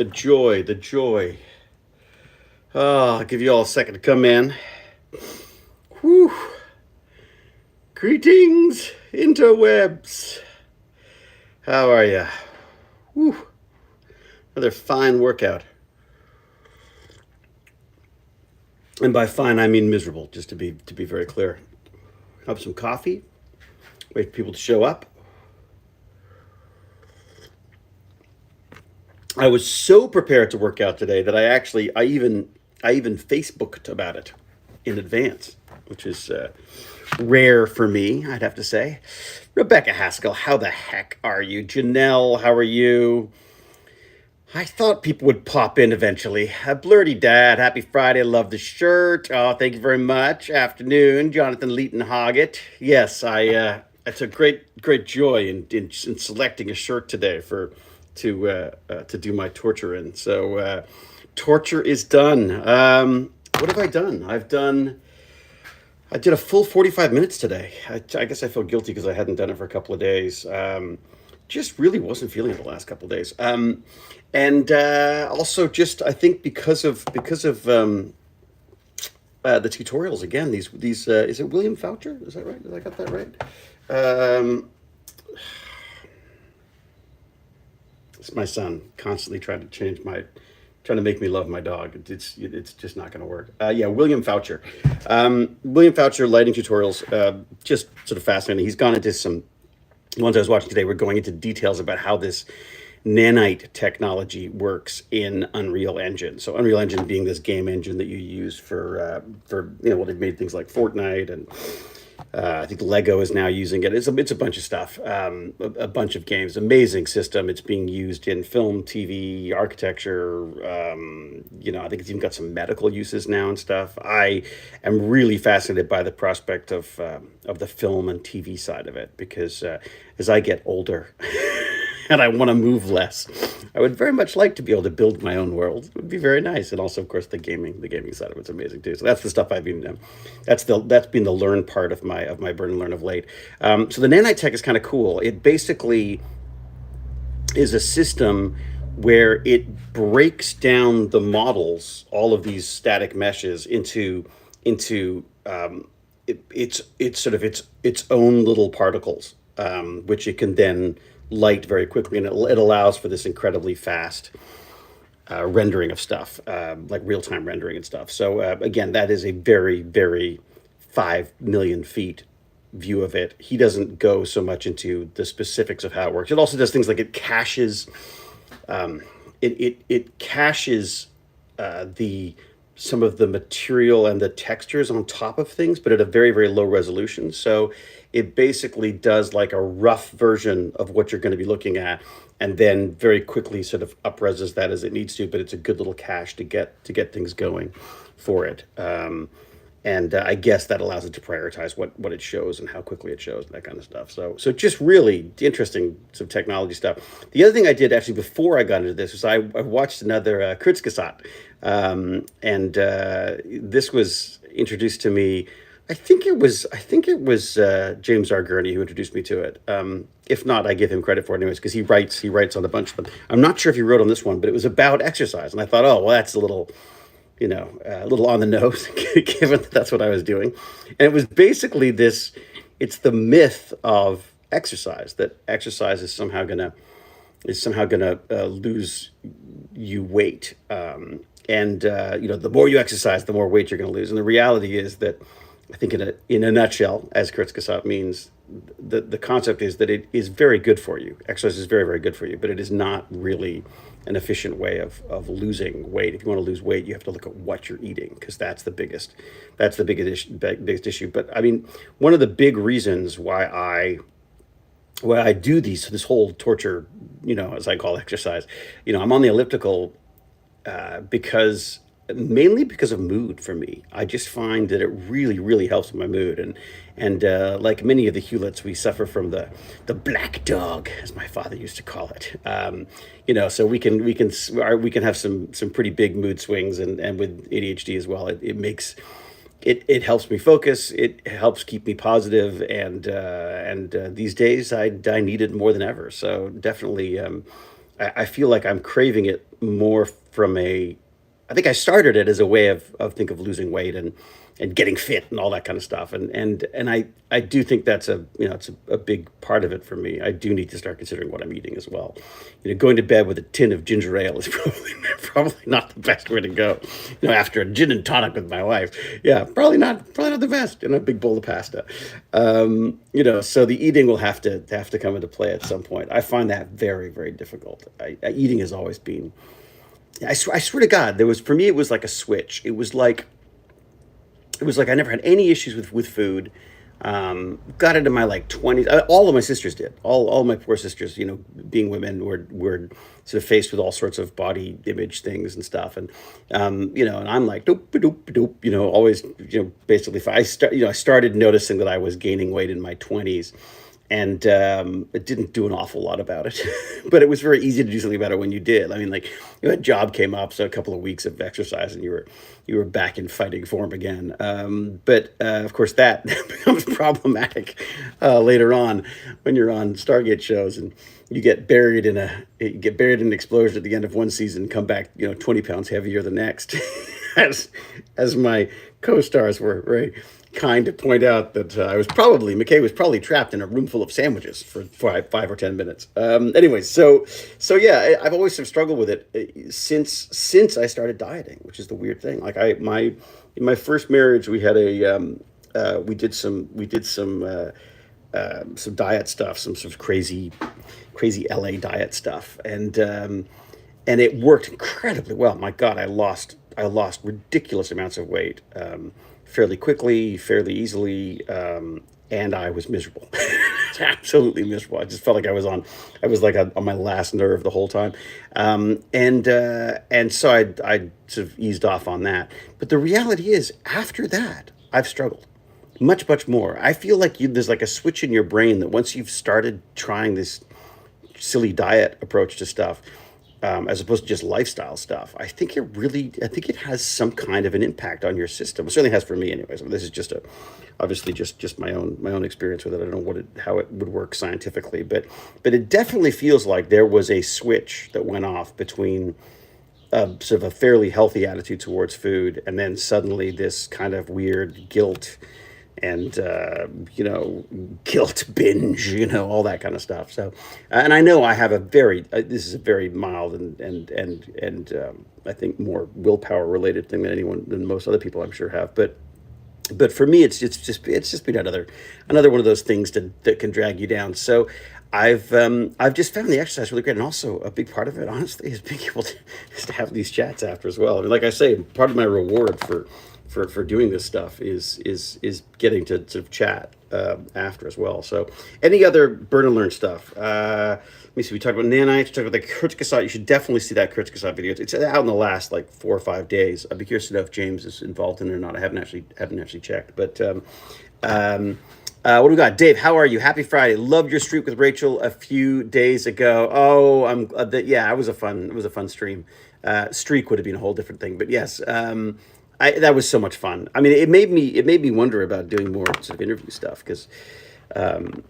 The joy, the joy. Oh, I'll give you all a second to come in. Whew. Greetings, interwebs. How are you? Whew. Another fine workout. And by fine, I mean miserable, just to be very clear. Have some coffee, wait for people to show up. I was so prepared to work out today that I even Facebooked about it in advance, which is rare for me, I'd have to say. Rebecca Haskell, how the heck are you? Janelle, how are you? I thought people would pop in eventually. Blurty Dad, happy Friday. Love the shirt. Oh, thank you very much. Afternoon, Jonathan Leeton Hoggett. Yes, I took great joy in selecting a shirt today to do my torture in. So torture is done. What have I done? I did a full 45 minutes today. I guess I feel guilty because I hadn't done it for a couple of days. Just really wasn't feeling it the last couple of days. And also just I think because of the tutorials again. These is it William Foucher? Is that right? Did I got that right? Um, it's my son constantly trying to make me love my dog. It's just not going to work. Yeah, William Foucher. William Foucher lighting tutorials. Just sort of fascinating. He's gone into some ones I was watching today. We're going into details about how this nanite technology works in Unreal Engine. So Unreal Engine being this game engine that you use for well, they've made things like Fortnite and I think Lego is now using it. It's a bunch of stuff, a bunch of games. Amazing system. It's being used in film, TV, architecture. I think it's even got some medical uses now and stuff. I am really fascinated by the prospect of the film and TV side of it because as I get older. And I want to move less. I would very much like to be able to build my own world. It would be very nice, and also, of course, the gaming side of it's amazing too. So that's the stuff I've been. That's been the learn part of my Burn and Learn of late. So the nanite tech is kind of cool. It basically is a system where it breaks down the models, all of these static meshes, into its own little particles, which it can then light very quickly, and it allows for this incredibly fast rendering of stuff, like real-time rendering and stuff. So again, that is a very, very 5 million feet view of it. He doesn't go so much into the specifics of how it works. It also does things like it caches, it caches the some of the material and the textures on top of things, but at a very, very low resolution. So it basically does like a rough version of what you're going to be looking at, and then very quickly sort of upreses that as it needs to. But it's a good little cache to get things going for it. And I guess that allows it to prioritize what it shows and how quickly it shows and that kind of stuff. So just really interesting some technology stuff. The other thing I did actually before I got into this was I watched another Kurzgesagt, and this was introduced to me. I think it was James R. Gurney who introduced me to it. If not, I give him credit for it anyways because he writes on a bunch of them. I'm not sure if he wrote on this one, but it was about exercise, and I thought, oh well, that's a little on the nose, given that that's what I was doing. And it was basically this, it's the myth of exercise, that exercise is somehow gonna lose you weight. The more you exercise, the more weight you're gonna lose. And the reality is that, I think in a nutshell, as Kurzgesagt means, the concept is that it is very good for you. Exercise is very, very good for you, but it is not really an efficient way of losing weight. If you want to lose weight, you have to look at what you're eating because biggest issue. But I mean, one of the big reasons why I do this whole torture, as I call exercise, I'm on the elliptical because mainly because of mood for me. I just find that it really, really helps with my mood. And like many of the Hewletts, we suffer from the black dog, as my father used to call it. So we can have some pretty big mood swings, and with ADHD as well, it helps me focus. It helps keep me positive, and these days I need it more than ever. So definitely. I feel like I'm craving it more from a. I think I started it as a way of think of losing weight and getting fit and all that kind of stuff. And I do think that's it's a big part of it for me. I do need to start considering what I'm eating as well. Going to bed with a tin of ginger ale is probably not the best way to go. After a gin and tonic with my wife, yeah, probably not the best. And a big bowl of pasta. So the eating will have to come into play at some point. I find that very, very difficult. Eating has always been. I swear to God, for me it was like a switch. It was like I never had any issues with food. Got into my like 20s. All of my sisters did. All my poor sisters, being women, were sort of faced with all sorts of body image things and stuff. And I'm like doop doop doop. Always basically. I started noticing that I was gaining weight in my 20s. And it didn't do an awful lot about it, but it was very easy to do something about it when you did. I mean, like a job came up, so a couple of weeks of exercise, and you were back in fighting form again. But of course, that becomes problematic later on when you're on Stargate shows and you get buried in an explosion at the end of one season, come back 20 pounds heavier the next, as my co-stars were very kind to point out that McKay was probably trapped in a room full of sandwiches for 5 or 10 minutes. Anyway, so yeah, I've always sort of struggled with it since I started dieting, which is the weird thing. Like in my first marriage, we had we did some diet stuff, some sort of crazy LA diet stuff, and it worked incredibly well. My God, I lost ridiculous amounts of weight. Fairly quickly, fairly easily, and I was miserable, absolutely miserable. I just felt like I was on my last nerve the whole time, and so I sort of eased off on that. But the reality is, after that, I've struggled much more. I feel like there's like a switch in your brain that once you've started trying this silly diet approach to stuff, as opposed to just lifestyle stuff, I think it has some kind of an impact on your system. It certainly has for me, anyways. I mean, this is obviously just my own experience with it. I don't know how it would work scientifically, but it definitely feels like there was a switch that went off between sort of a fairly healthy attitude towards food, and then suddenly this kind of weird guilt and guilt binge, all that kind of stuff. So, and I know I have this is a very mild and I think more willpower related thing than most other people I'm sure have. But for me, it's just been another one of those things that can drag you down. So I've just found the exercise really great, and also a big part of it, honestly, is being able to have these chats after as well. I mean, like I say, part of my reward for doing this stuff is getting to sort of chat after as well. So, any other Burn and Learn stuff? Let me see. We talked about nanites. We talked about the Kurzgesagt. You should definitely see that Kurzgesagt video. It's out in the last like 4 or 5 days. I'd be curious to know if James is involved in it or not. I haven't actually checked. But what do we got? Dave, how are you? Happy Friday. Loved your streak with Rachel a few days ago. Oh, I'm yeah. It was a fun stream. Streak would have been a whole different thing, but yes. That was so much fun. I mean, it made me wonder about doing more sort of interview stuff because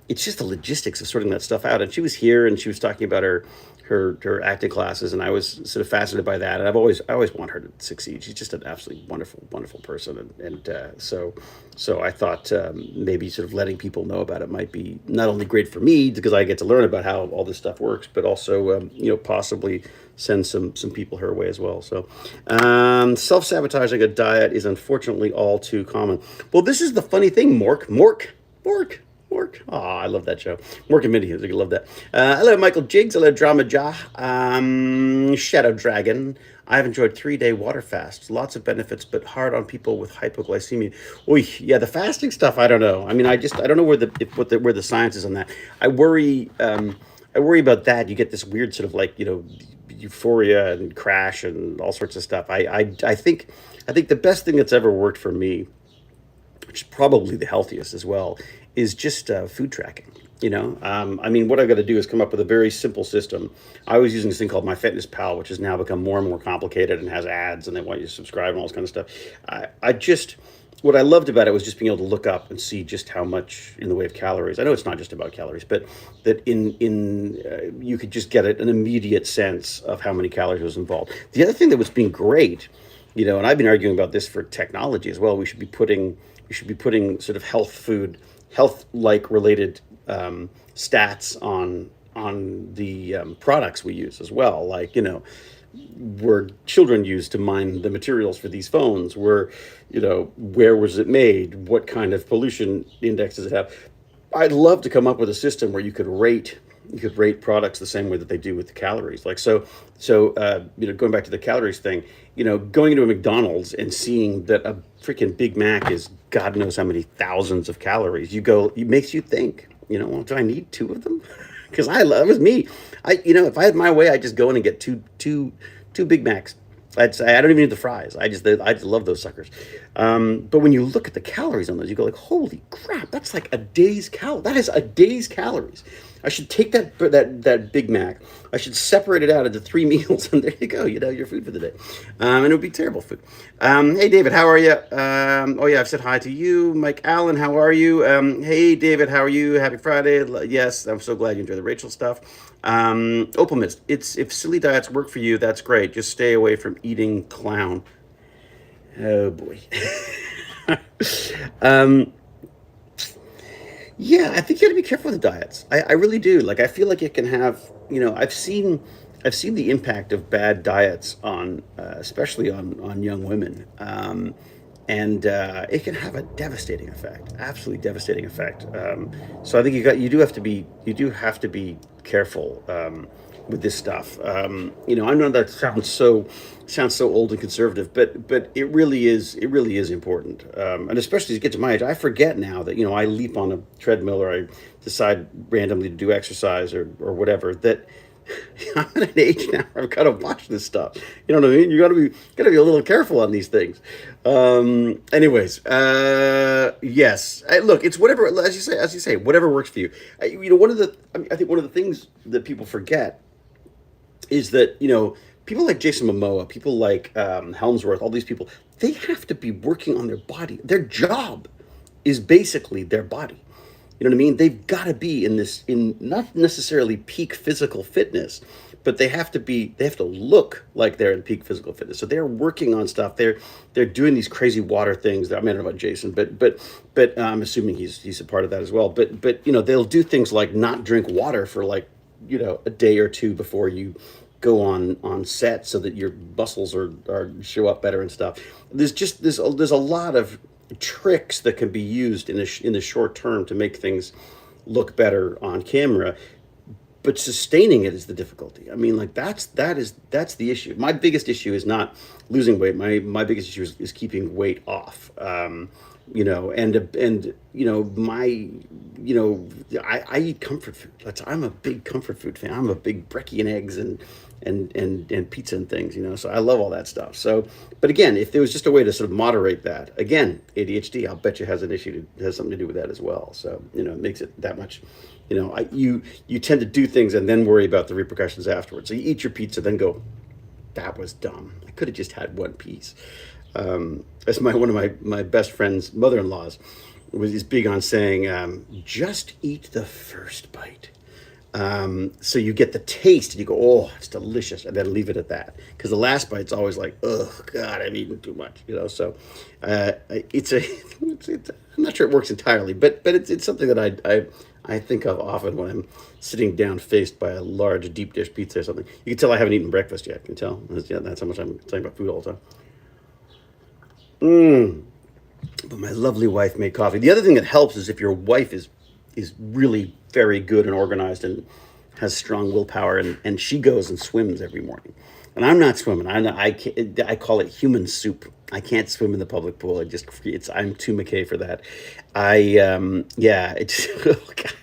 it's just the logistics of sorting that stuff out. And she was here and she was talking about her acting classes, and I was sort of fascinated by that. And I always want her to succeed. She's just an absolutely wonderful person. So I thought maybe sort of letting people know about it might be not only great for me because I get to learn about how all this stuff works, but also possibly send some people her way as well. So self-sabotaging a diet is unfortunately all too common. Well, this is the funny thing, Mork. Oh, I love that show. Mork and Mindy, I love that. Hello, Michael Jiggs. Hello, Drama Ja. Shadow Dragon. I've enjoyed 3-day water fasts. Lots of benefits, but hard on people with hypoglycemia. Oy, yeah, the fasting stuff, I don't know. I mean, I don't know where the science is on that. I worry about that. You get this weird sort of like, euphoria and crash and all sorts of stuff. I think the best thing that's ever worked for me, which is probably the healthiest as well, is just food tracking. I mean, what I got to do is come up with a very simple system. I was using this thing called MyFitnessPal, which has now become more and more complicated and has ads, and they want you to subscribe and all this kind of stuff. I just, what I loved about it was just being able to look up and see just how much in the way of calories. I know it's not just about calories, but that you could just get an immediate sense of how many calories was involved. The other thing that was being great, and I've been arguing about this for technology as well. We should be putting sort of health like related stats on the products we use as well. Like, were children used to mine the materials for these phones? Where was it made? What kind of pollution index does it have? I'd love to come up with a system where you could rate products the same way that they do with the calories. Like, going back to the calories thing, going into a McDonald's and seeing that a freaking Big Mac is God knows how many thousands of calories, it makes you think, well, do I need two of them? Because it was me. If I had my way, I'd just go in and get two Big Macs. I'd say I don't even need the fries. I just love those suckers. But when you look at the calories on those, you go like, holy crap, that's like a day's That is a day's calories. I should take that Big Mac. I should separate it out into 3 meals, and there you go. Your food for the day, and it would be terrible food. Hey David, how are you? Oh yeah, I've said hi to you, Mike Allen. How are you? Hey David, how are you? Happy Friday. Yes, I'm so glad you enjoy the Rachel stuff. Opalmist, if silly diets work for you, that's great. Just stay away from eating clown. Oh boy. um, yeah, I think you got to be careful with diets. I really do. Like, I feel like it can have, I've seen the impact of bad diets on, especially on young women, and it can have a devastating effect, absolutely devastating effect. So I think you do have to be careful with this stuff. I know that sounds so old and conservative, but it really is important. And especially as you get to my age, I forget now that I leap on a treadmill or I decide randomly to do exercise or whatever. That I'm at an age now where I've got to watch this stuff. You know what I mean? You got to be a little careful on these things. Anyways, yes. Look, it's whatever, as you say, whatever works for you. I think one of the things that people forget is that people like Jason Momoa, people like Helmsworth, all these people, they have to be working on their body. Their job is basically their body. You know what I mean? They've got to be in not necessarily peak physical fitness, but they have to look like they're in peak physical fitness. So they're working on stuff. They're doing these crazy water things. I don't know about Jason, but I'm assuming he's a part of that as well. But they'll do things like not drink water for like a day or two before you go on set, so that your muscles are show up better and stuff. There's a lot of tricks that can be used in the short term to make things look better on camera, but sustaining it is the difficulty. I mean, like that's the issue. My biggest issue is not losing weight. My biggest issue is keeping weight off. I eat comfort food. I'm a big comfort food fan. I'm a big brekkie and eggs and pizza and things, so I love all that stuff. So, but again, if there was just a way to sort of moderate that, again, ADHD, I'll bet you has something to do with that as well. So, it makes it that much, you tend to do things and then worry about the repercussions afterwards. So you eat your pizza, then go, that was dumb. I could have just had one piece. That's one of my best friend's mother-in-laws is big on saying, just eat the first bite. So you get the taste and you go, oh, it's delicious, and then leave it at that. Because the last bite's always like, oh God, I'm eating too much, So I'm not sure it works entirely, but it's something that I think of often when I'm sitting down faced by a large deep dish pizza or something. You can tell I haven't eaten breakfast yet. You can tell. That's how much I'm talking about food all the time. But my lovely wife made coffee. The other thing that helps is if your wife is really very good and organized and has strong willpower, and she goes and swims every morning. And I'm not swimming. I call it human soup. I can't swim in the public pool. I'm too McKay for that. Yeah, it's oh God.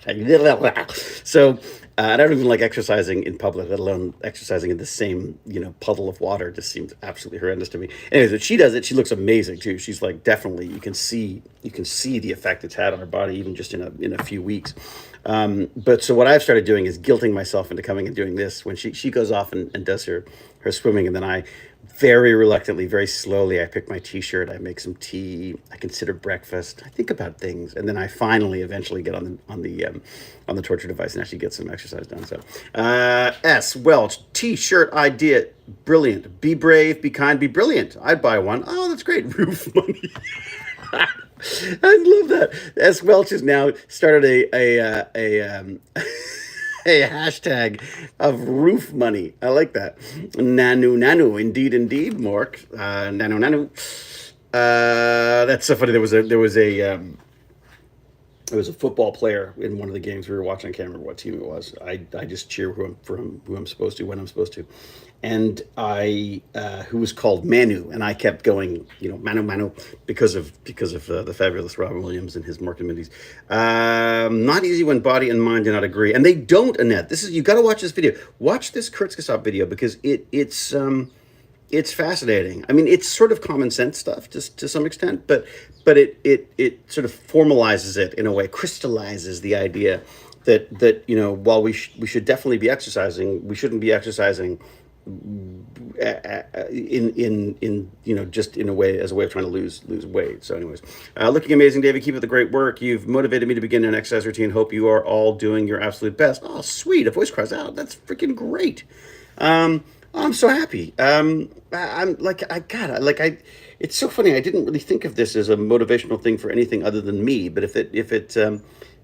So I don't even like exercising in public, let alone exercising in the same, puddle of water. It just seems absolutely horrendous to me. Anyways, but she does it. She looks amazing too. She's like definitely you can see the effect it's had on her body even just in a few weeks. But so what I've started doing is guilting myself into coming and doing this when she goes off and does her swimming, and then I very reluctantly, very slowly, I pick my t-shirt, I make some tea, I consider breakfast, I think about things, and then I finally eventually get on the torture device and actually get some exercise done. So Welch, t-shirt idea, brilliant. Be brave, be kind, be brilliant. I'd buy one. Oh, that's great. Roof money. I love that. S. Welch has now started a hashtag of roof money. I like that. Nanu, indeed, Mork. Nanu. That's so funny. There was a football player in one of the games we were watching. I can't remember what team it was. I just cheer who I'm supposed to when I'm supposed to, and who was called Manu, and I kept going, Manu, because of the fabulous Robin Williams and his Mork and Mindy's. Not easy when body and mind do not agree, and they don't. Annette, you got to watch this video. Watch this Kurzgesagt video because it's fascinating. I mean, it's sort of common sense stuff to some extent, but it sort of formalizes it in a way, crystallizes the idea that while we should definitely be exercising, we shouldn't be exercising just in a way as a way of trying to lose weight. So anyways, looking amazing, David. Keep up the great work. You've motivated me to begin an exercise routine. Hope you are all doing your absolute best. Oh, sweet. A voice cries out. That's freaking great. I'm so happy. It's so funny. I didn't really think of this as a motivational thing for anything other than me. But if it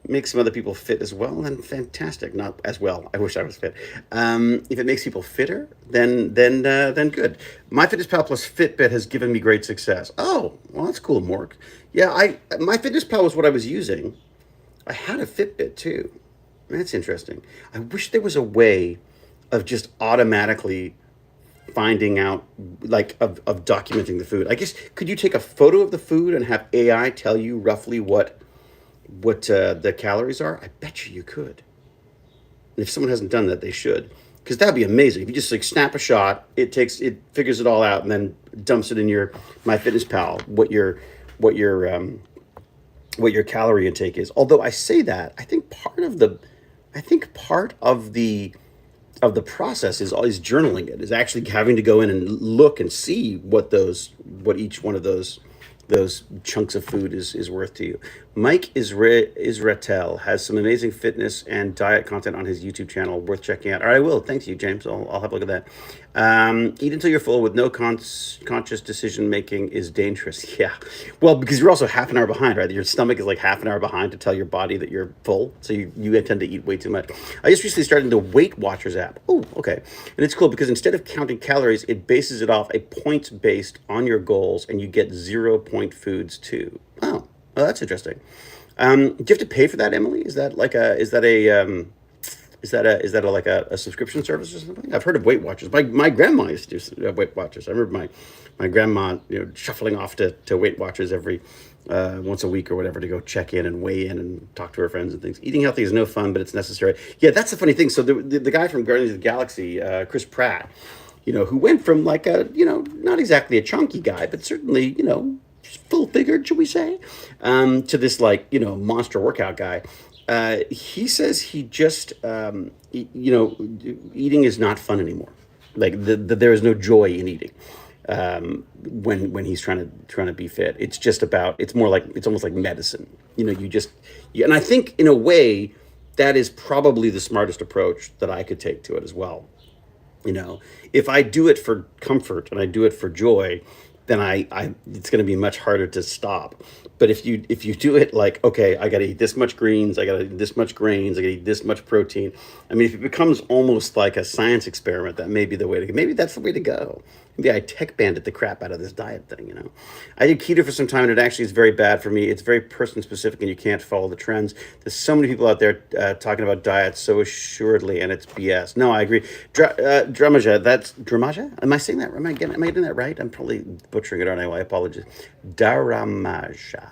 makes some other people fit as well, then fantastic. Not as well. I wish I was fit. If it makes people fitter, then good. MyFitnessPal plus Fitbit has given me great success. Oh, well, that's cool, Mork. Yeah, MyFitnessPal was what I was using. I had a Fitbit too. That's interesting. I wish there was a way of just automatically finding out, of documenting the food. I guess, could you take a photo of the food and have AI tell you roughly what the calories are? I bet you could. And if someone hasn't done that, they should, because that'd be amazing. If you just snap a shot, it figures it all out and then dumps it in your MyFitnessPal what your calorie intake is. Although I say that, I think part of the process is journaling it, is actually having to go in and look and see what each one of those chunks of food is worth to you. Mike Israel has some amazing fitness and diet content on his YouTube channel, worth checking out. All right, I will. Thanks you, James. I'll have a look at that. Eat until you're full with no conscious decision making is dangerous. Yeah. Well, because you're also half an hour behind, right? Your stomach is like half an hour behind to tell your body that you're full. So you tend to eat way too much. I just recently started the Weight Watchers app. Oh, okay. And it's cool because instead of counting calories, it bases it off a points based on your goals, and you get 0-point foods too. Oh, well, that's interesting. Do you have to pay for that, Emily? Is that a subscription service or something? I've heard of Weight Watchers. My grandma used to do Weight Watchers. I remember my grandma shuffling off to Weight Watchers every once a week or whatever to go check in and weigh in and talk to her friends and things. Eating healthy is no fun, but it's necessary. Yeah, that's the funny thing. So the guy from Guardians of the Galaxy, Chris Pratt, who went from not exactly a chunky guy, but certainly full-figured, should we say, to this monster workout guy. He says he just eating is not fun anymore. There is no joy in eating when he's trying to be fit. It's almost like medicine. And I think in a way that is probably the smartest approach that I could take to it as well. If I do it for comfort and I do it for joy, then it's going to be much harder to stop. But if you do it okay, I got to eat this much greens, I got to eat this much grains, I got to eat this much protein. I mean, if it becomes almost like a science experiment, that may be the way to go. Maybe that's the way to go. Maybe I tech bandit the crap out of this diet thing, I did keto for some time, and it actually is very bad for me. It's very person specific, and you can't follow the trends. There's so many people out there talking about diets so assuredly, and it's BS. No, I agree. Dramaja? Am I saying that? Am I getting that right? I'm probably butchering it, aren't I? Well, I apologize. Daramaja.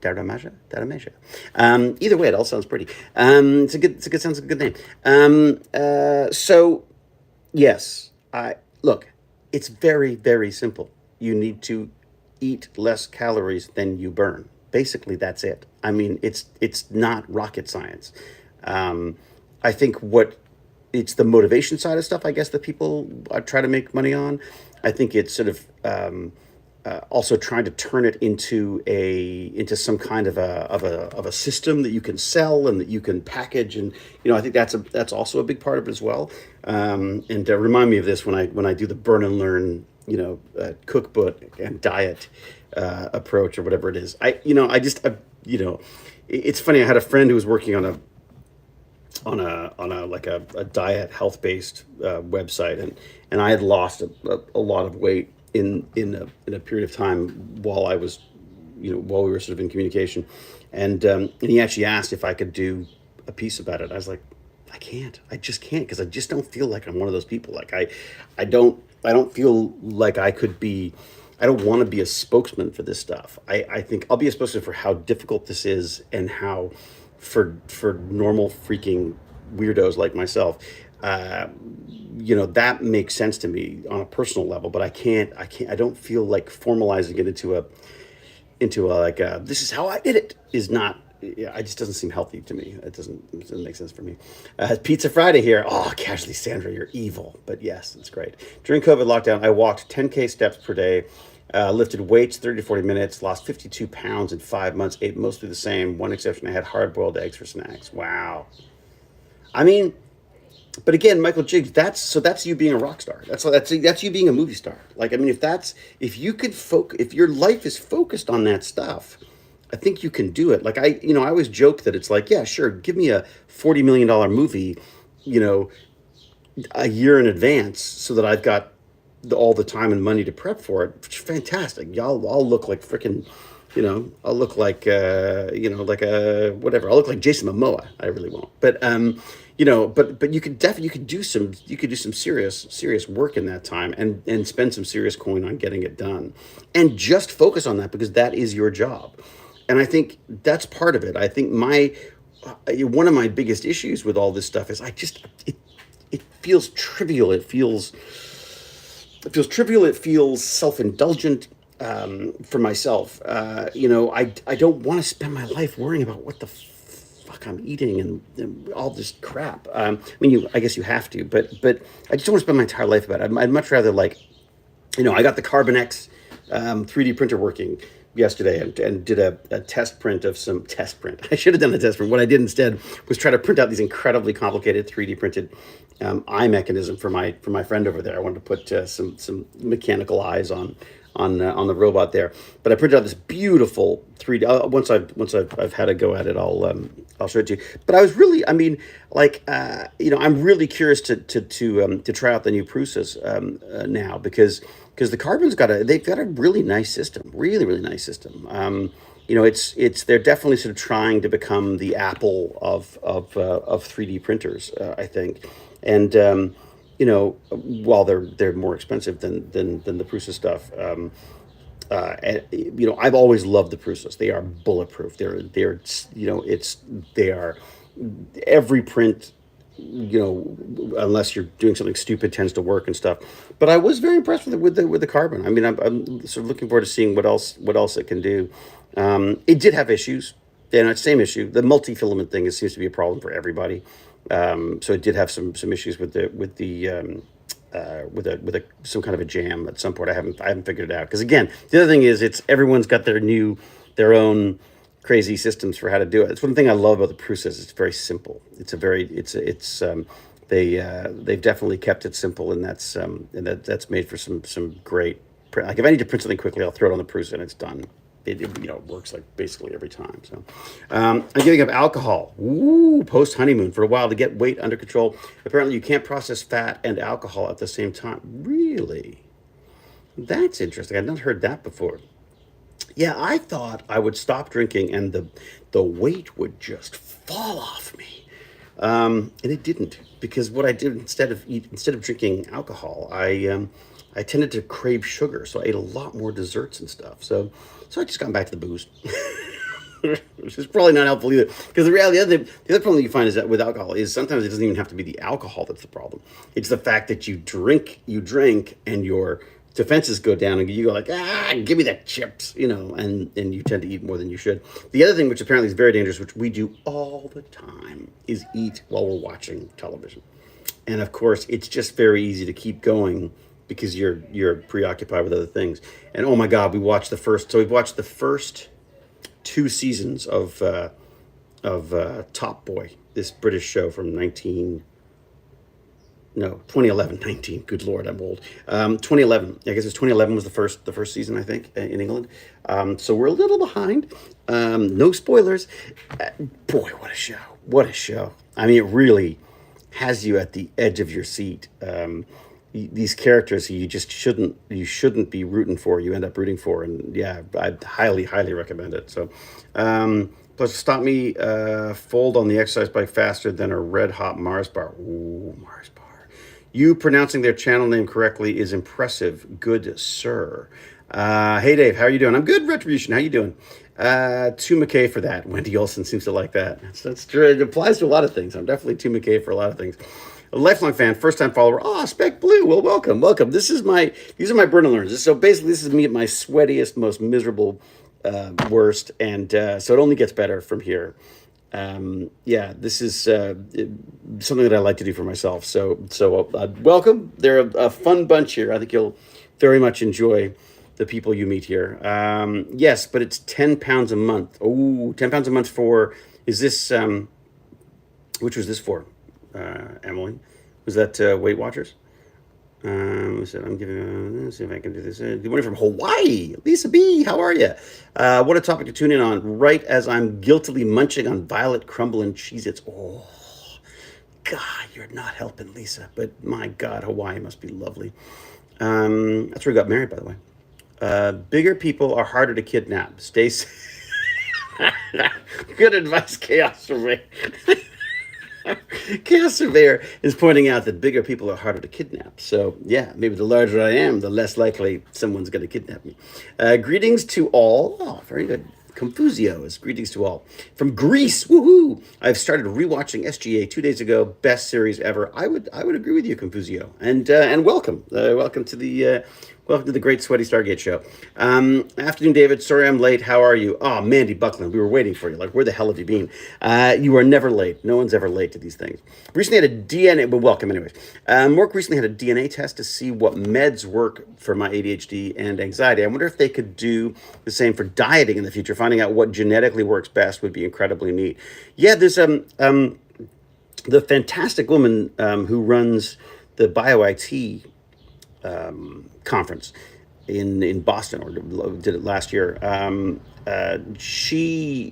Daramaja. Either way, it all sounds pretty. Sounds like a good name. So yes, I look. It's very, very simple. You need to eat less calories than you burn. Basically, that's it. I mean, it's not rocket science. Um, I think what it's the motivation side of stuff, I guess, that people try to make money on. I think it's sort of also trying to turn it into some kind of a system that you can sell and that you can package, and I think that's also a big part of it as well. And remind me of this when I do the burn and learn cookbook and diet approach or whatever it is. It's funny. I had a friend who was working on a like a diet health based website, and I had lost a lot of weight in a period of time while I was while we were sort of in communication, and he actually asked if I could do a piece about it. I was like, I just can't, because I just don't feel like I'm one of those people. Like I don't feel like I could be. I don't want to be a spokesman for this stuff. I think I'll be a spokesman for how difficult this is, and how for normal freaking weirdos like myself, that makes sense to me on a personal level. But I don't feel like formalizing it into a like this is how I did it is not. Yeah, it just doesn't seem healthy to me. It doesn't make sense for me. Pizza Friday here. Oh, casually, Sandra, you're evil. But yes, it's great. During COVID lockdown, I walked 10K steps per day, lifted weights 30 to 40 minutes, lost 52 pounds in 5 months, ate mostly the same. One exception, I had hard-boiled eggs for snacks. Wow. I mean, but again, Michael Jiggs, that's you being a rock star. That's you being a movie star. Like, I mean, if you could if your life is focused on that stuff, I think you can do it. Like I always joke that it's like, yeah, sure, give me a $40 million movie, a year in advance, so that I've got all the time and money to prep for it. Fantastic. I'll look like freaking, I'll look like, like a whatever. I'll look like Jason Momoa. I really won't. But you could do some serious work in that time, and spend some serious coin on getting it done, and just focus on that, because that is your job. And I think that's part of it. I think one of my biggest issues with all this stuff is it feels trivial. It feels trivial. It feels self-indulgent, for myself. I don't want to spend my life worrying about what the fuck I'm eating, and all this crap. I guess you have to, but I just don't want to spend my entire life about it. I'd much rather, like, I got the Carbon X 3D printer working yesterday, and did a test print of some test print. I should have done a test print. What I did instead was try to print out these incredibly complicated 3D printed eye mechanism for my friend over there. I wanted to put some mechanical eyes on the robot there, but I printed out this beautiful 3D. Once I've had a go at it, I'll show it to you. But I was really, I'm really curious to try out the new Prusa's now, because the Carbon's they've got a really nice system, really nice system. They're definitely sort of trying to become the Apple of 3D printers, I think, and while they're more expensive than the Prusa stuff. I've always loved the Prusas. They are bulletproof. They are every print, unless you're doing something stupid, tends to work and stuff. But I was very impressed with the Carbon. I mean, I'm sort of looking forward to seeing what else it can do. It did have issues. Same issue. The multi-filament thing seems to be a problem for everybody. So it did have some issues with some kind of a jam at some point. I haven't figured it out, because again, the other thing is, everyone's got their own crazy systems for how to do it. It's one thing I love about the Prusas. It's very simple. They've definitely kept it simple, and that's made for some great print. Like, if I need to print something quickly, I'll throw it on the Prusa and it's done. It works like basically every time. So I'm giving up alcohol. Post honeymoon for a while to get weight under control. Apparently you can't process fat and alcohol at the same time. Really? That's interesting. I've not heard that before. Yeah, I thought I would stop drinking and the weight would just fall off me. And it didn't, because what I did instead of drinking alcohol, I tended to crave sugar, so I ate a lot more desserts and stuff. So I just got back to the booze. which is probably not helpful either. Because the reality, the other problem that you find is that with alcohol is sometimes it doesn't even have to be the alcohol that's the problem. It's the fact that you drink, and your defenses go down, and you go like, give me the chips, and you tend to eat more than you should. The other thing, which apparently is very dangerous, which we do all the time, is eat while we're watching television. And of course, it's just very easy to keep going because you're preoccupied with other things. And oh my God, we've watched the first 2 seasons of Top Boy, this British show from 2011, 19. Good Lord, I'm old. 2011. I guess it's 2011 was the first season, I think, in England. So we're a little behind. No spoilers. Boy, what a show! What a show! I mean, it really has you at the edge of your seat. These characters you just shouldn't be rooting for, you end up rooting for, and yeah, I highly recommend it. So plus stop me fold on the exercise bike faster than a red hot Mars bar. Ooh, Mars bar. You pronouncing their channel name correctly is impressive, good sir. Hey Dave, how are you doing? I'm good. Retribution, how you doing? To McKay for that. Wendy Olson seems to like that. That's true. It applies to a lot of things. I'm definitely to McKay for a lot of things. A lifelong fan, first time follower. Oh, Spec Blue. Well, welcome. These are my Burn&Learns. So basically, this is me at my sweatiest, most miserable, worst, and so it only gets better from here. This is something that I like to do for myself. So welcome. They're a fun bunch here. I think you'll very much enjoy the people you meet here. Yes, but it's £10 a month. Oh, £10 a month for, is this, which was this for, Emily? Was that Weight Watchers? I'm giving, let's see if I can do this. Good morning from Hawaii. Lisa B, how are you? What a topic to tune in on right as I'm guiltily munching on Violet Crumble and Cheez-Its. Oh, God, you're not helping, Lisa. But my God, Hawaii must be lovely. That's where we got married, by the way. Bigger people are harder to kidnap. Stay safe. Good advice, Chaos Surveyor. Chaos Surveyor is pointing out that bigger people are harder to kidnap. So, yeah, maybe the larger I am, the less likely someone's going to kidnap me. Greetings to all. Oh, very good. Confusio is greetings to all. From Greece, woohoo! I've started rewatching SGA 2 days ago. Best series ever. I would agree with you, Confusio. And welcome. Welcome to the Great Sweaty Stargate Show. Afternoon, David. Sorry I'm late. How are you? Oh, Mandy Buckland, we were waiting for you. Like, where the hell have you been? You are never late. No one's ever late to these things. Recently had a DNA, but welcome anyways. Mork recently had a DNA test to see what meds work for my ADHD and anxiety. I wonder if they could do the same for dieting in the future. Finding out what genetically works best would be incredibly neat. Yeah, there's the fantastic woman who runs the BioIT conference in Boston, or did it last year. She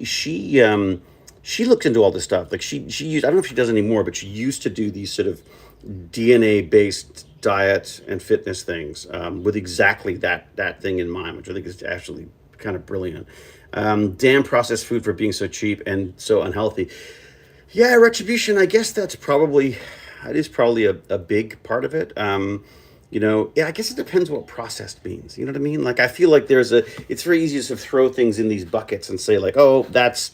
looked into all this stuff. Like she used, I don't know if she does anymore, but she used to do these sort of DNA based diet and fitness things with exactly that thing in mind, which I think is actually kind of brilliant. Damn processed food for being so cheap and so unhealthy. Yeah, retribution. I guess that is probably a big part of it. Yeah, I guess it depends what processed means. You know what I mean? Like, I feel like it's very easy to sort of throw things in these buckets and say like, oh, that's,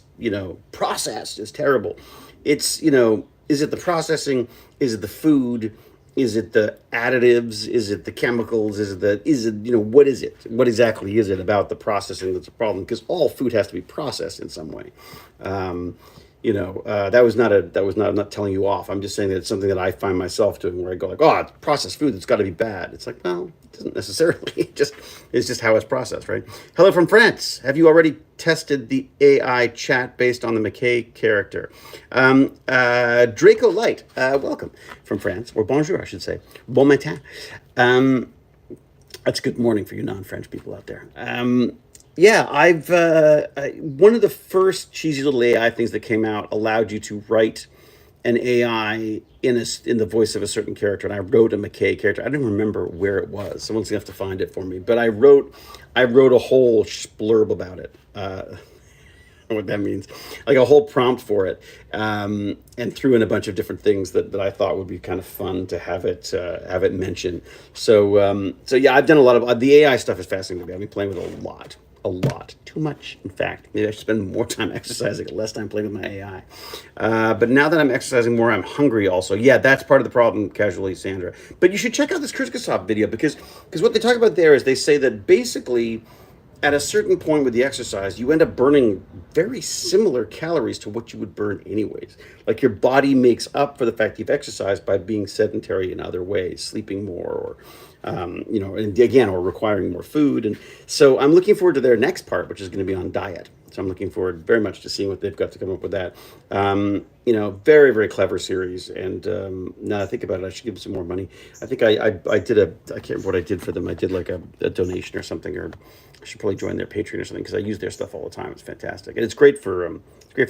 processed is terrible. It's, is it the processing? Is it the food? Is it the additives? Is it the chemicals? What is it? What exactly is it about the processing that's a problem? Because all food has to be processed in some way. I'm not telling you off. I'm just saying that it's something that I find myself doing where I go like, oh, it's processed food, it's got to be bad. It's like, well, it doesn't necessarily. It's just how it's processed, right? Hello from France. Have you already tested the AI chat based on the McKay character? Draco Light, welcome from France, or bonjour, I should say. Bon matin. That's good morning for you non-French people out there. Yeah, one of the first cheesy little AI things that came out allowed you to write an AI in the voice of a certain character, and I wrote a McKay character. I don't remember where it was. Someone's gonna have to find it for me. But I wrote a whole splurb about it. What that means, like a whole prompt for it, and threw in a bunch of different things that I thought would be kind of fun to have it mention. So yeah, I've done a lot of the AI stuff is fascinating to me. I've been playing with it a lot. a lot, too much, in fact. Maybe I should spend more time exercising, less time playing with my AI. But now that I'm exercising more, I'm hungry also. Yeah, that's part of the problem, casually, Sandra. But you should check out this Kurzgesagt video because what they talk about there is they say that basically at a certain point with the exercise, you end up burning very similar calories to what you would burn anyways. Like your body makes up for the fact you've exercised by being sedentary in other ways, sleeping more, or and again, or requiring more food. And so I'm looking forward to their next part, which is going to be on diet. So I'm looking forward very much to seeing what they've got to come up with that. Very, very clever series. And now I think about it, I should give them some more money. I think I can't remember what I did for them. I did like a donation or something, or I should probably join their Patreon or something because I use their stuff all the time. It's fantastic, and it's great for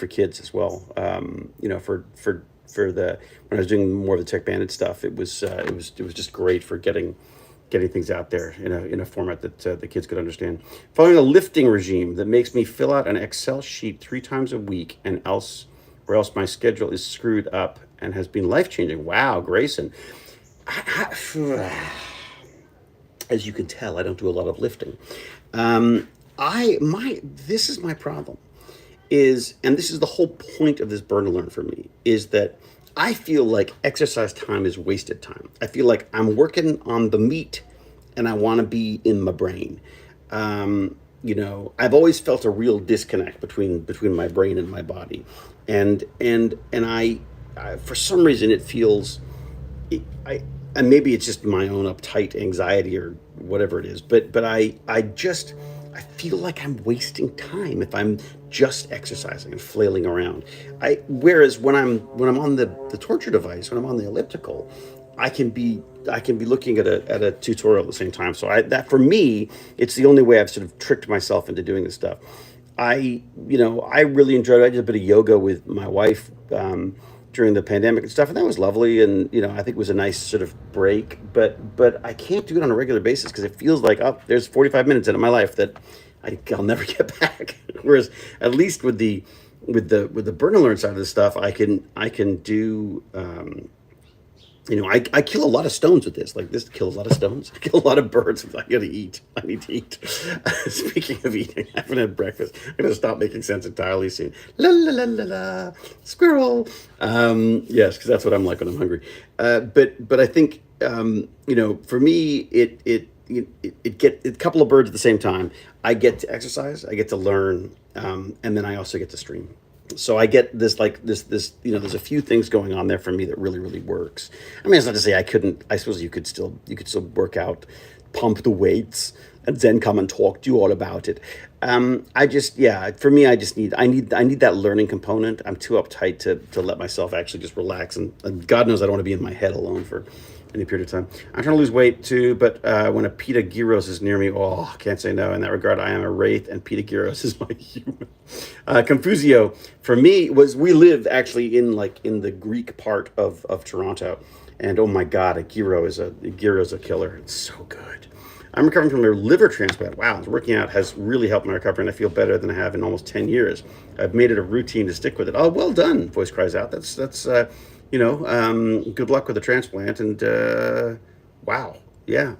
kids as well. For the when I was doing more of the Tech Bandit stuff, it was just great for getting things out there in a format that the kids could understand. Following a lifting regime that makes me fill out an Excel sheet 3 times a week, or else my schedule is screwed up and has been life changing. Wow, Grayson. As you can tell, I don't do a lot of lifting. This is my problem. And this is the whole point of this Burn and Learn for me, is that I feel like exercise time is wasted time. I feel like I'm working on the meat and I want to be in my brain. I've always felt a real disconnect between my brain and my body. And I for some reason it feels, and maybe it's just my own uptight anxiety or whatever it is, but I feel like I'm wasting time if I'm just exercising and flailing around. Whereas when I'm on the torture device, when I'm on the elliptical, I can be looking at a tutorial at the same time. So that for me, it's the only way I've sort of tricked myself into doing this stuff. I really enjoyed it. I did a bit of yoga with my wife during the pandemic and stuff, and that was lovely. And I think it was a nice sort of break. But I can't do it on a regular basis because it feels like there's 45 minutes into my life that I'll never get back. Whereas at least with the Burn and Learn side of the stuff, I can do. I kill a lot of stones with this. Like this kills a lot of stones. I kill a lot of birds. I gotta eat. I need to eat. Speaking of eating, I haven't had breakfast. I'm gonna stop making sense entirely soon. La la la la la. Squirrel. Yes, because that's what I'm like when I'm hungry. But I think for me it get a couple of birds at the same time. I get to exercise. I get to learn, and then I also get to stream. So I get this there's a few things going on there for me that really, really works. I mean, it's not to say I suppose you could still work out, pump the weights, and then come and talk to you all about it. For me, I need that learning component. I'm too uptight to let myself actually just relax, and God knows I don't want to be in my head alone for any period of time. I'm trying to lose weight too, but when a Peta Gyros is near me, I can't say no. In that regard, I am a wraith, and Peta Gyros is my human. Confusio, for me, we live actually in the Greek part of Toronto, and oh my God, a gyro is a killer. It's so good. I'm recovering from a liver transplant. Wow, working out has really helped my recovery, and I feel better than I have in almost 10 years. I've made it a routine to stick with it. Oh, well done, voice cries out. That's good luck with the transplant, and wow, yeah,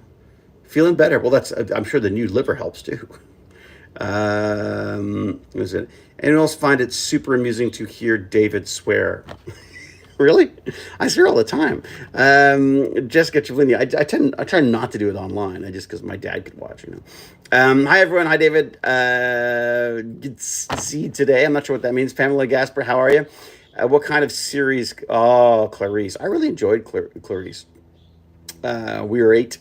feeling better. Well, I'm sure the new liver helps too. What is it? And I also find it super amusing to hear David swear. Really? I swear all the time. Jessica Chavlini, I try not to do it online. Just because my dad could watch, Hi everyone. Hi David. Good to see you today. I'm not sure what that means. Pamela Gasper, how are you? What kind of series? Oh, Clarice. I really enjoyed Clarice. We Were 8.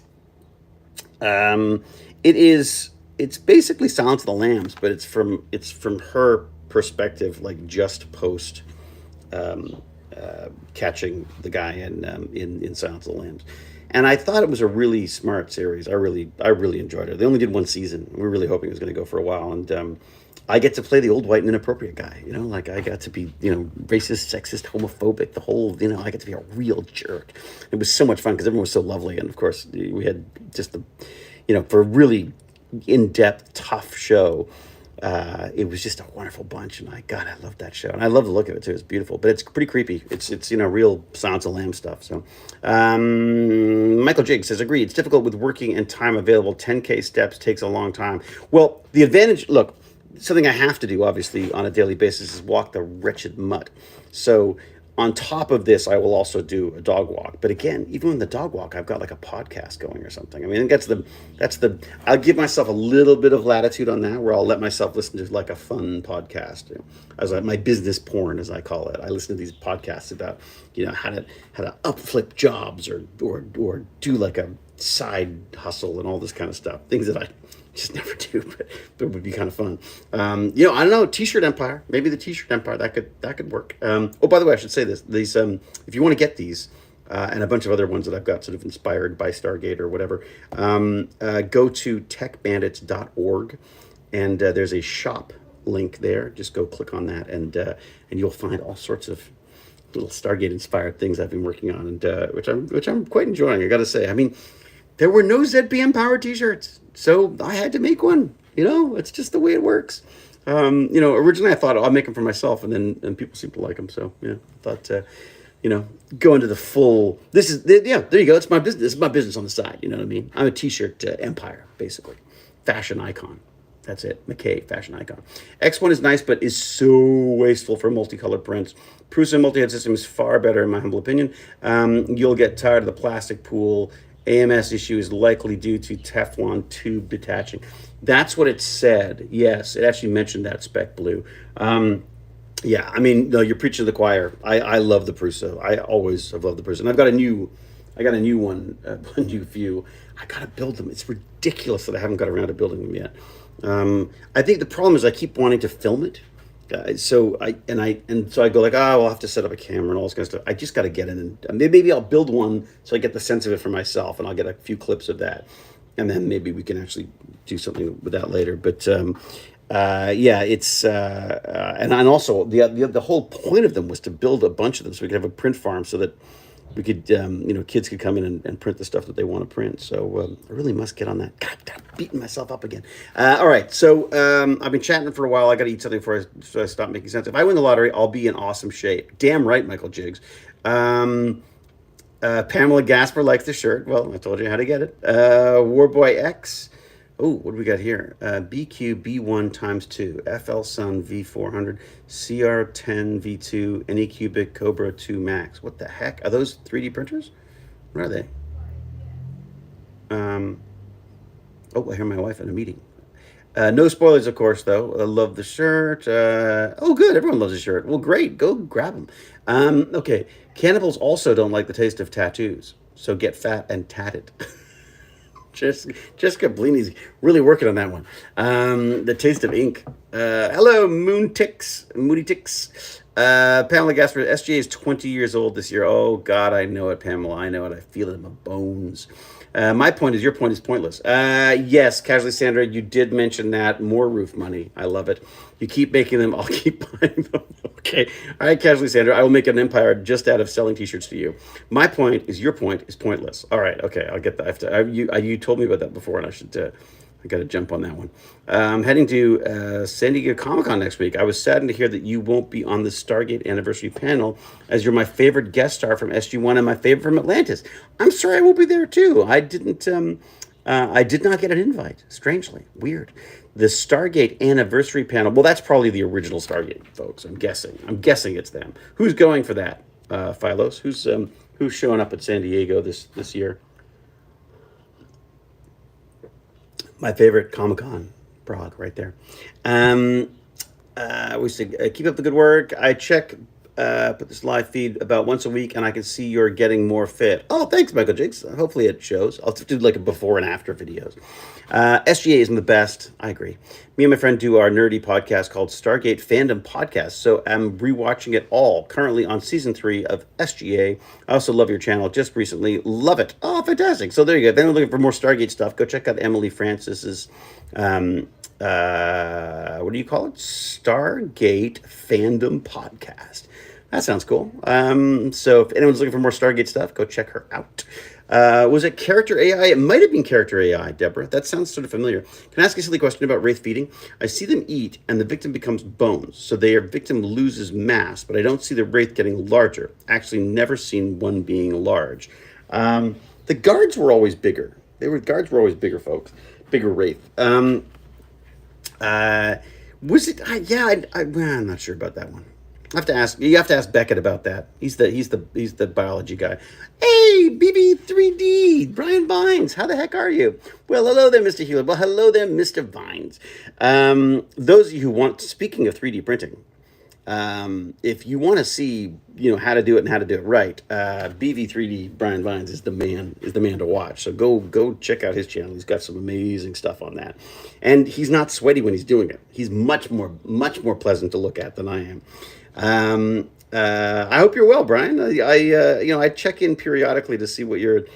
It's basically Silence of the Lambs, but it's from her perspective, like just post catching the guy in Silence of the Lambs. And I thought it was a really smart series. I really enjoyed it. They only did 1 season. We were really hoping it was going to go for a while, and I get to play the old white and inappropriate guy, I got to be, racist, sexist, homophobic, the whole, I get to be a real jerk. It was so much fun because everyone was so lovely. And of course we had just for a really in-depth, tough show, It was just a wonderful bunch, and I love that show, and I love the look of it too. It's beautiful, but it's pretty creepy. It's real Silence of the Lamb stuff. So, Michael Jake says, agree. It's difficult with working and time available. 10K steps takes a long time. Well, the advantage, look, something I have to do obviously on a daily basis is walk the wretched mutt. So on top of this, I will also do a dog walk. But again, even in the dog walk, I've got like a podcast going or something. I mean, that's the I'll give myself a little bit of latitude on that, where I'll let myself listen to like a fun podcast, as my business porn, as I call it. I listen to these podcasts about how to upflip jobs or do like a side hustle and all this kind of stuff. Things that I just never do, but it would be kind of fun. I don't know, T-shirt empire, maybe the T-shirt empire, that could work. Oh, by the way, I should say this: these, if you want to get these and a bunch of other ones that I've got sort of inspired by Stargate or whatever, go to techbandits.org, and there's a shop link there. Just go click on that, and you'll find all sorts of little Stargate inspired things I've been working on, and which I'm quite enjoying. I got to say, I mean, there were no ZPM Power T-shirts, so I had to make one. It's just the way it works. Originally I thought I'll make them for myself, and people seem to like them. So I thought, go into the full. There you go. It's my business. It's my business on the side. You know what I mean? I'm a T-shirt empire, basically, fashion icon. That's it. McKay, fashion icon. X1 is nice, but is so wasteful for multicolored prints. Prusa multi-head system is far better, in my humble opinion. You'll get tired of the plastic pool. AMS issue is likely due to Teflon tube detaching. That's what it said. Yes, it actually mentioned that, Spec Blue. Yeah, I mean, no, you're preaching to the choir. I love the Prusa. I always have loved the Prusa. And I got a new one, a new few. I got to build them. It's ridiculous that I haven't got around to building them yet. I think the problem is I keep wanting to film it. So I go like, I'll have to set up a camera and all this kind of stuff. I just got to get in, and maybe I'll build one so I get the sense of it for myself, and I'll get a few clips of that, and then maybe we can actually do something with that later. But it's and also the whole point of them was to build a bunch of them so we could have a print farm so that we could, kids could come in and print the stuff that they want to print. So I really must get on that. God, I'm beating myself up again. All right, so I've been chatting for a while. I got to eat something before I stop making sense. If I win the lottery, I'll be in awesome shape. Damn right, Michael Jiggs. Pamela Gasper likes the shirt. Well, I told you how to get it. Warboy X. Oh, what do we got here? BQ B1 times 2, FL Sun V400, CR10 V2, Anycubic Cobra 2 Max. What the heck? Are those 3D printers? What are they? I hear my wife in a meeting. No spoilers, of course, though. I love the shirt. Good. Everyone loves the shirt. Well, great. Go grab them. Okay. Cannibals also don't like the taste of tattoos, so get fat and tat it. Jessica Blini's really working on that one. The taste of ink. Hello, Moody Ticks. Pamela Gasper, SGA is 20 years old this year. Oh, God, I know it, Pamela. I know it. I feel it in my bones. My point is, your point is pointless. Yes, Casually Sandra, you did mention that. More roof money. I love it. You keep making them, I'll keep buying them. Okay. All right, Casually Sandra, I will make an empire just out of selling t-shirts to you. My point is, your point is pointless. All right, okay, I'll get that. You told me about that before, and I got to jump on that one. I'm heading to San Diego Comic-Con next week. I was saddened to hear that you won't be on the Stargate anniversary panel, as you're my favorite guest star from SG1 and my favorite from Atlantis. I'm sorry I won't be there too. I did not get an invite. Strangely, weird. The Stargate anniversary panel. Well, that's probably the original Stargate, folks. I'm guessing it's them. Who's going for that? Philos. Who's showing up at San Diego this year? My favorite Comic-Con, Prague, right there. We say, keep up the good work. I check, put this live feed about once a week, and I can see you're getting more fit. Oh, thanks, Michael Jiggs. Hopefully it shows. I'll do like a before and after videos. SGA isn't the best. I agree. Me and my friend do our nerdy podcast called Stargate Fandom Podcast, so I'm rewatching it all, currently on season 3 of SGA. I also love your channel just recently. Love it. Oh, fantastic. So there you go. If anyone's looking for more Stargate stuff, go check out Emily Francis's, what do you call it? Stargate Fandom Podcast. That sounds cool. So if anyone's looking for more Stargate stuff, go check her out. Was it character AI? It might have been character AI, Deborah. That sounds sort of familiar. Can I ask a silly question about wraith feeding? I see them eat, and the victim becomes bones, so their victim loses mass, but I don't see the wraith getting larger. Actually, never seen one being large. The guards were always bigger. Guards were always bigger, folks, bigger wraith. Was it? Well, I'm not sure about that one. I have to ask. You have to ask Beckett about that. He's the biology guy. Hey, BB3D, Brian Vines, how the heck are you? Well, hello there, Mr. Hewlett. Well, hello there, Mr. Vines. Those of you who want, speaking of 3D printing, if you want to see, how to do it and how to do it right, BV3D Brian Vines is the man to watch. So go check out his channel. He's got some amazing stuff on that, and he's not sweaty when he's doing it. He's much more pleasant to look at than I am. I hope you're well, Brian. I check in periodically to see what you're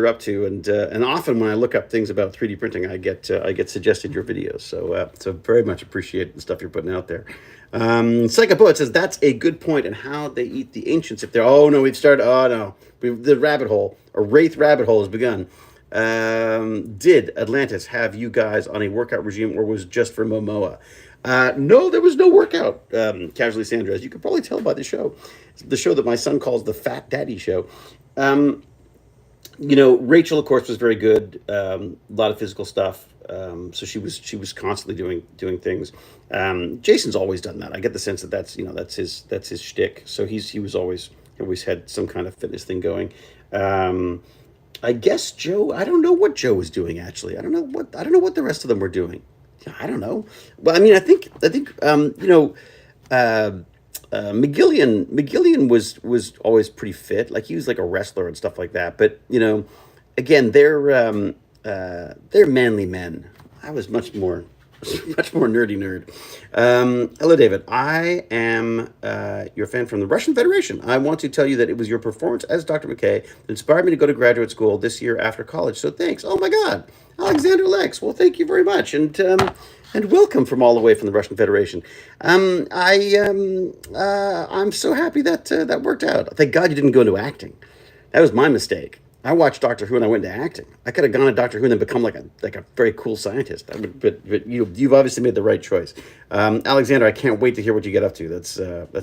up to, and often when I look up things about 3D printing, I get suggested your videos. So very much appreciate the stuff you're putting out there. Psycho Poet says that's a good point, and how they eat the ancients if they're. Oh no, the rabbit hole, a wraith rabbit hole has begun. Did Atlantis have you guys on a workout regime, or was it just for Momoa? No, there was no workout, Casually Sandra, as you could probably tell by the show that my son calls the Fat Daddy Show. Rachel, of course, was very good. A lot of physical stuff. So she was constantly doing things. Jason's always done that. I get the sense that that's his shtick. So he always had some kind of fitness thing going. I guess Joe. I don't know what Joe was doing actually. I don't know what the rest of them were doing. I don't know. Well, I mean, I think McGillian was always pretty fit. Like he was like a wrestler and stuff like that. But again, they're manly men. I was much more nerdy nerd. Hello, David. I am your fan from the Russian Federation. I want to tell you that it was your performance as Dr. McKay that inspired me to go to graduate school this year after college. So thanks. Oh my God, Alexander Lex. Well, thank you very much, and welcome from all the way from the Russian Federation. I'm so happy that worked out. Thank God you didn't go into acting. That was my mistake. I watched Doctor Who and I went into acting. I could have gone to Doctor Who and then become like a very cool scientist. But you've obviously made the right choice. Alexander, I can't wait to hear what you get up to. That's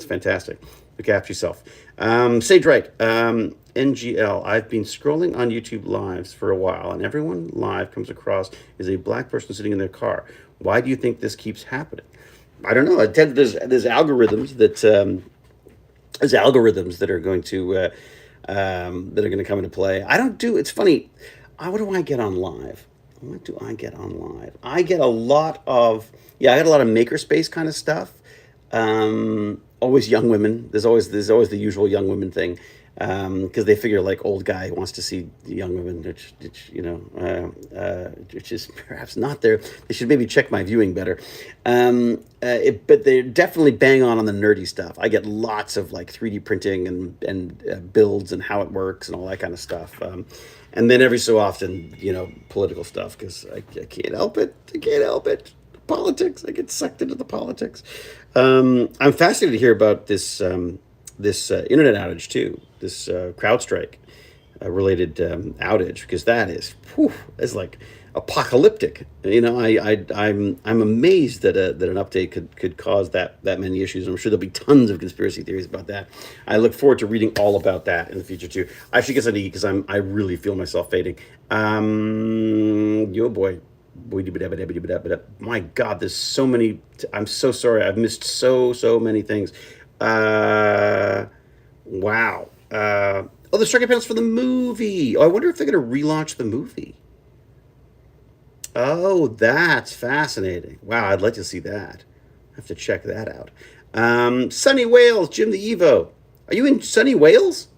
fantastic. Look after yourself. Sage Wright, NGL. I've been scrolling on YouTube lives for a while, and everyone live comes across is a black person sitting in their car. Why do you think this keeps happening? I don't know. There's algorithms that are going to come into play. It's funny. What do I get on live? What do I get on live? I get a lot of makerspace kind of stuff. Always young women. There's always the usual young women thing. Because they figure like old guy wants to see the young women, which is perhaps not there. They should maybe check my viewing better. But they're definitely bang on the nerdy stuff. I get lots of like 3D printing and builds and how it works and all that kind of stuff. And then every so often, political stuff, because I can't help it. Politics. I get sucked into the politics. I'm fascinated to hear about this internet outage too, this CrowdStrike related outage, because that's like apocalyptic. I'm amazed that an update could cause that many issues. I'm sure there'll be tons of conspiracy theories about that. I look forward to reading all about that in the future too. I should get something to eat because I really feel myself fading. Yo boy. My God, there's so many. I'm so sorry. I've missed so many things. Wow. The Stargate panels for the movie. Oh, I wonder if they're going to relaunch the movie. Oh, that's fascinating. Wow, I'd like to see that. I have to check that out. Sunny Wales, Jim the Evo. Are you in sunny Wales?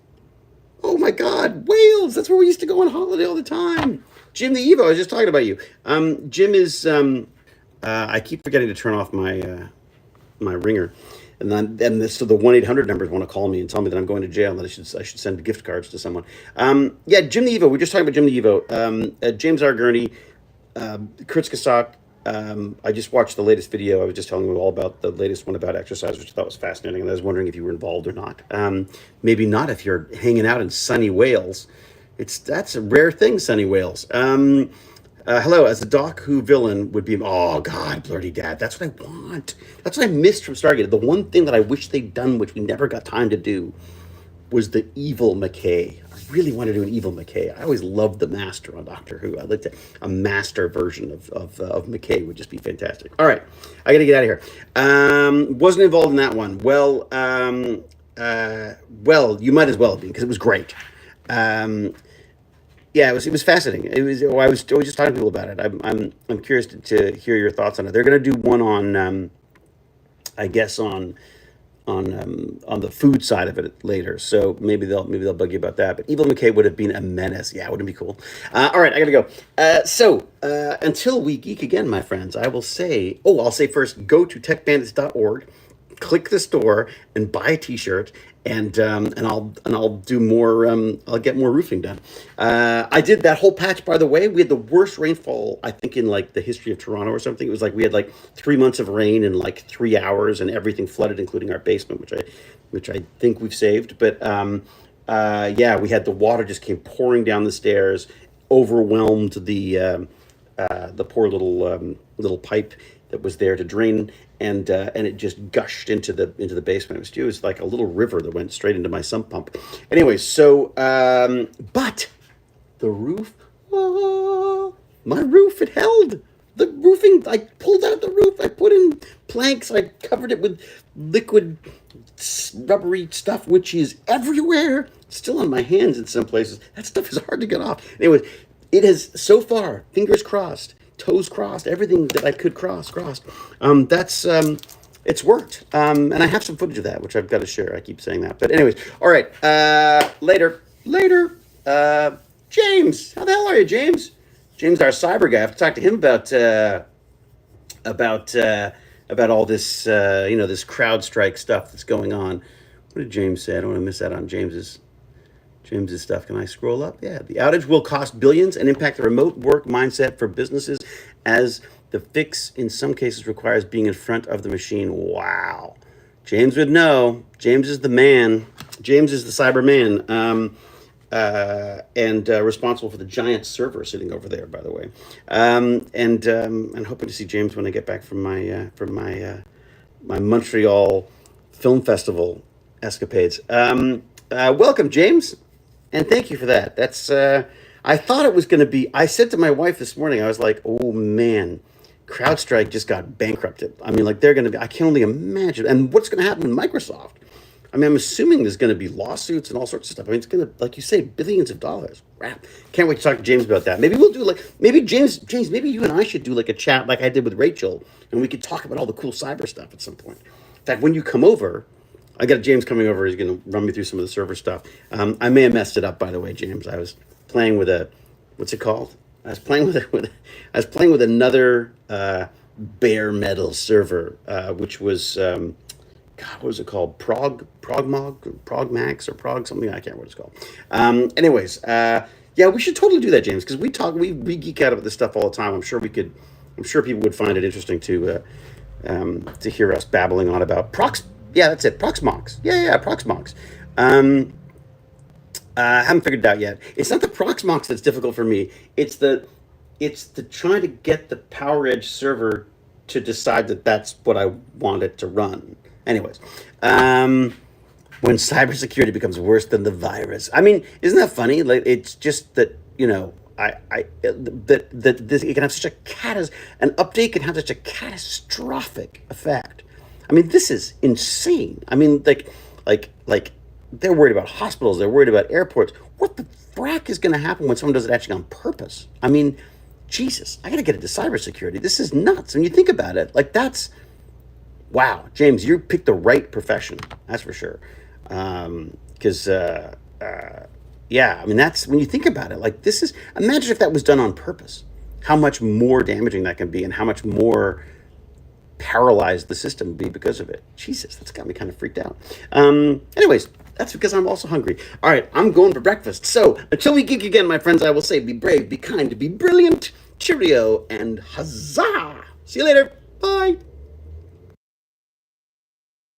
Oh my God, Wales. That's where we used to go on holiday all the time. Jim the Evo, I was just talking about you. Jim is, I keep forgetting to turn off my ringer. So the 1-800 numbers want to call me and tell me that I'm going to jail and that I should send gift cards to someone. Jim the Evo. We're just talking about Jim the Evo. James R. Gurney, Kurtz Kasak. I just watched the latest video. I was just telling you all about the latest one about exercise, which I thought was fascinating. And I was wondering if you were involved or not. Maybe not if you're hanging out in sunny Wales. That's a rare thing, Sunny Wales. Hello, as a Doc Who villain would be. Oh God, bloody dad. That's what I want. That's what I missed from Stargate. The one thing that I wish they'd done, which we never got time to do, was the evil McKay. I really want to do an evil McKay. I always loved the Master on Doctor Who. I'd like to a master version of McKay would just be fantastic. All right, I got to get out of here. Wasn't involved in that one. Well, you might as well have been because it was great. Yeah, it was fascinating. I was just talking to people about it. I'm curious to hear your thoughts on it. They're going to do one on I guess on the food side of it later. So maybe they'll bug you about that. But Evil McKay would have been a menace. Yeah, wouldn't it be cool? All right, I gotta go. Until we geek again, my friends, I'll say first, go to techbandits.org, click the store, and buy a T-shirt. And I'll do more. I'll get more roofing done. I did that whole patch, by the way. We had the worst rainfall, I think, in like the history of Toronto or something. It was like we had like 3 months of rain in like 3 hours, and everything flooded, including our basement, which I think we've saved. But yeah, we had the water just came pouring down the stairs, overwhelmed the poor little pipe that was there to drain, and it just gushed into the basement. It was like a little river that went straight into my sump pump. Anyway, so but the roof, my roof, it held. The roofing, I pulled out the roof. I put in planks. I covered it with liquid rubbery stuff, which is everywhere. It's still on my hands in some places. That stuff is hard to get off. Anyway, it has so far, fingers crossed, toes crossed, everything that I could crossed. It's worked. And I have some footage of that, which I've got to share. I keep saying that. But anyways, all right. Later. James, how the hell are you, James? James, our cyber guy. I have to talk to him about all this, this CrowdStrike stuff that's going on. What did James say? I don't want to miss out on James's stuff. Can I scroll up? Yeah. The outage will cost billions and impact the remote work mindset for businesses, as the fix in some cases requires being in front of the machine. Wow. James would know. James is the man. James is the cyber man. And responsible for the giant server sitting over there, by the way. And hoping to see James when I get back from my Montreal Film Festival escapades. Welcome, James, and thank you for that. That's I thought it was going to be. I said to my wife this morning, I was like, "Oh man, CrowdStrike just got bankrupted." I mean, like they're going to be. I can only imagine. And what's going to happen with Microsoft? I mean, I'm assuming there's going to be lawsuits and all sorts of stuff. I mean, it's going to, like you say, billions of dollars. Wow. Can't wait to talk to James about that. Maybe we'll do maybe James, maybe you and I should do like a chat like I did with Rachel, and we could talk about all the cool cyber stuff at some point. In fact, when you come over, I got James coming over. He's going to run me through some of the server stuff. I may have messed it up, by the way, James. I was playing with what's it called? I was playing with another bare metal server, which was, God, what was it called? Prog Max or Prog something? I can't remember what it's called. Anyways, yeah, we should totally do that, James, because we geek out about this stuff all the time. I'm sure people would find it interesting to hear us babbling on about Prox. Yeah, that's it. Proxmox. Yeah, Proxmox. I haven't figured it out yet. It's not the Proxmox that's difficult for me. It's the trying to get the PowerEdge server to decide that that's what I want it to run. Anyways, when cybersecurity becomes worse than the virus. I mean, isn't that funny? Like, it's just that, this it can have such an update can have such a catastrophic effect. I mean, this is insane. I mean, like they're worried about hospitals. They're worried about airports. What the frack is going to happen when someone does it actually on purpose? I mean, Jesus, I got to get into cybersecurity. This is nuts. When you think about it, like that's, wow, James, you picked the right profession. That's for sure. Because, yeah, I mean, that's when you think about it, like this is, imagine if that was done on purpose, how much more damaging that can be and how much more paralyzed the system would be because of it. Jesus, that's got me kind of freaked out. Anyways, that's because I'm also hungry. All right, I'm going for breakfast. So until we geek again, my friends, I will say be brave, be kind, be brilliant, cheerio, and huzzah. See you later. Bye.